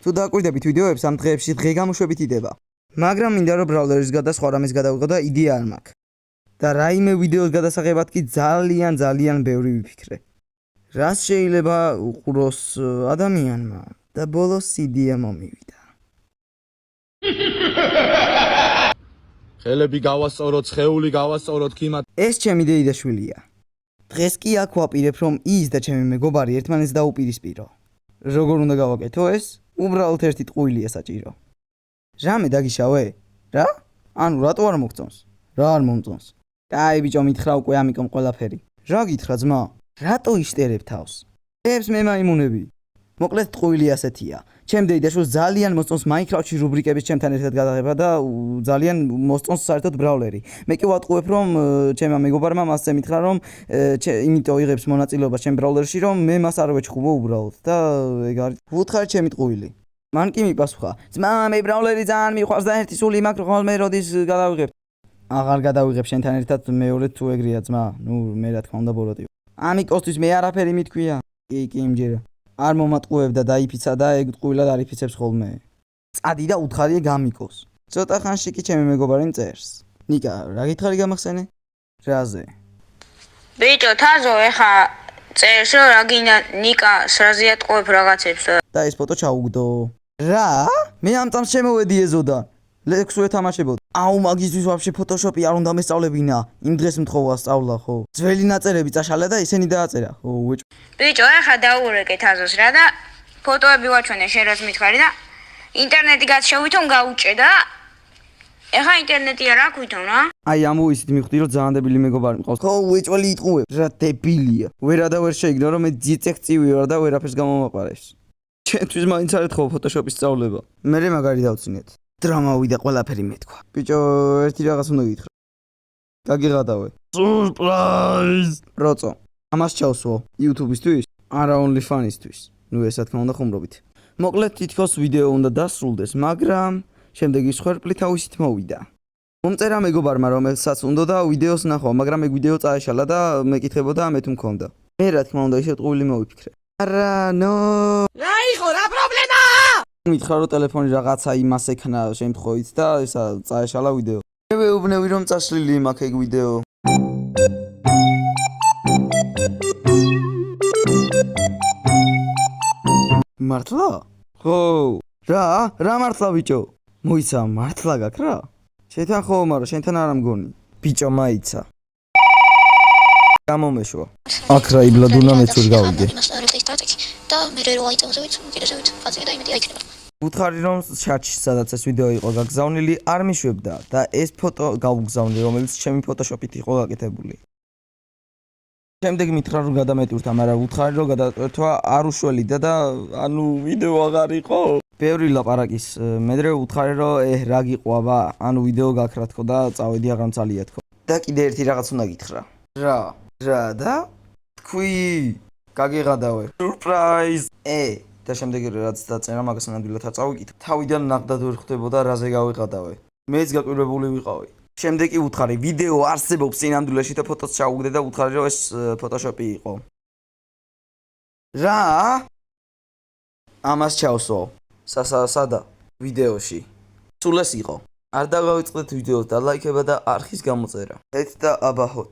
თუ დააკვირდებით ვიდეოებს ამ დღეებში დღე გამოშვებით იდება. მაგრამ მინდა რომ ბრაულერის გადა სხვა რამის გადავიღო და იდეა არ მაქვს. და რაიმე ვიდეოს გადასაღებად კი ძალიან ბევრი ვიფიქრე. რას შეიძლება უყუროს ადამიანმა და ბოლოს იდეა მომივიდა. ხელები გავასწოროთ, სხეული გავასწოროთ ქიმად. ეს ჩემი დეიდაშვილია. დღეს კი აქ ვაპირებ რომ ის და ჩემი მეგობარი ერთმანეთს დაუპირისპირო. როგორ უნდა გავაკეთო ეს? უბრალოდ ერთი ტყუილია საჭირო. რამე დაგიშავე? რა? ანუ რატო არ მოგწონს? რა არ მომწონს? კაი ბიჭო მითხრა უკვე ამიტომ ყველაფერი. რა გითხრა ძმა? რატო იშტერებ თავს? ებს მე მაიმუნები. მოკლედ ტყუილი ასეთია. ჩემ დეიდაშვილს ძალიან მოსწონს Minecraft-ში რუბრიკების ჩემთან ერთად გადაღება და ძალიან მოსწონს საერთოდ ბრაულერი. მე კი ვატყუებ რომ ჩემმა მეგობარმა მასზე მითხრა რომ იმიტომ იღებს მონაწილეობას ჩემ ბრაულერში რომ მე მას არ ვეჩხუბო უბრალოდ და ეგ არის. ვუთხარ ჩემი ტყუილი. მან კი მიპასუხა: ძმა მე ბრაულერი ძალიან მიყვარს და ერთი სული მაქვს ხოლმე როდის გადავიღებ. აღარ გადავიღებ შენთან ერთად მეორე თუ ეგრეა ძმა. ნუ მე რა თქმა უნდა ბოროტი. ამიკოსთვის მე არაფერი მითქვია. კი იმჯერა. არ მომატყუებ და დაიფიცა და ეგ ტყუილად არ იფიცებს ხოლმე. წადი და უთხარია გამიკოს. ცოტა ხანში კი ჩემი მეგობარი მწერს. ნიკა, რა გითხარი გამახსენე? რაზე? ბიჭო, თაზო ეხა წერს რომ რა გინდა ნიკა სრაზია ტყუებ რაღაცებს. და ეს ფოტო ჩაუგდო. რა? მე ამ წამს შემოვედი ეზოდან. ლექსს ვეთამაშებოდ. აუ მაგისთვის ვაფშე ფოტოშოპი არ უნდა მესწავლებინა. იმ დღეს მთხოვა სწავლა ხო? ძველი ნაწერები წაშალა და ისინი დააწერა. ო ვეჭ. ბიჭო, ეხა დაურეკე თაზოს რა და ფოტოები ვაჩვენე შენ რაც მითხარი და ინტერნეტი გაშოვითონ გაუჭე და ეხა ინტერნეტი არ აქვს ვითომ რა? აი ამოისით მივხვდი რომ ძალიან დებილი მეგობარი მყავს. ხო ვეჭველი იტყუებ. რა დებილია. ვერა და ვერ შეიგნო რომ მე ძიწექცივი ვარ და ვერაფერს გამომაყარეს. ჩემთვის მაინც არ ეთხოვა ფოტოშოპის სწავლება. მე მაგარი დავწინეთ. დრამავი და ყველაფერი მეთქვა. ბიჭო, ერთი რაღაც უნდა გითხრა. გაგიღადავე. Surprise! როწო. ამას ჩავსვო YouTube-ისთვის, არა OnlyFans-ისთვის. ნუ ესა თქმა უნდა ხუმრობით. მოკლედ თითქოს ვიდეო უნდა დასრულდეს, მაგრამ შემდეგ ის ხვერპლი თავისით მოვიდა. მომწერა მეგობარმა, რომელსაც უნდოდა ვიდეოს ნახვა, მაგრამ ეგ ვიდეო წაეშალა და მეკითხებოდა მე თუ მქონდა. მე რა თქმა უნდა ისე ტყუილი მოვიფიქრე. არა, ნო. რა იყო, რა პრობლემაა? მითხრა რომ ტელეფონი რაღაცა იმას ექნა შემთხვევით და ისა წაეშალა ვიდეო. მე ვეუბნები რომ წაშლილი მაქვს ეგ ვიდეო. მართლა? ხო. რა მართლა ბიჭო? მოიცა მართლა გაქვს რა? შენთან ხო, მაგრამ შენთან არ ამგონი. ბიჭო მაიცა. გამომეშვა. აქ რა იბლადუნა მეც ვერ გავიგე. და მე რო აიწევდებით კიდევ ფაზე და იმედი აიქნება. უთხარი რომ ჩატში სადაც ეს ვიდეო იყო გაგზავნილი არ მიშვებდა და ეს ფოტო გავგზავნე რომელიც ჩემი ფოტოშოპით იყო გაკეთებული. შემდეგ მითხრა რომ გადამეტვირთა, მაგრამ უთხარი რომ გადატვირთვა არ უშველიდა და ანუ ვიდეო აღარ იყო. ბევრი ლაპარაკის მედრე უთხარი რომ რა გიყვება, ანუ ვიდეო გაქრა თქო და წავედი აღარ მცალია თქო. და კიდე ერთი რაღაც უნდა გითხრა. რა და? თქვი გაგიღადავე. Surprise! და შემდეგ რაც დაწერა მაგას ნამდვილად არ წავიკითხე. თავიდან ნახდად ვერ ხვდებოდა რაზე გავიღადავე. მეც გაკვირვებული ვიყავი. შემდეგ კი უთხარი ვიდეო არსებობს სინამდვილეში და ფოტოს ჩაუგდე და უთხარი რომ ეს ფოტოშოპი იყო. რა? ამას ჩავსო. სადა ვიდეოში. სულ ეს იყო. არ დავიწყდეთ ვიდეოს და ლაიქება და არხის გამოწერა. ეთ და აბაჰოთ.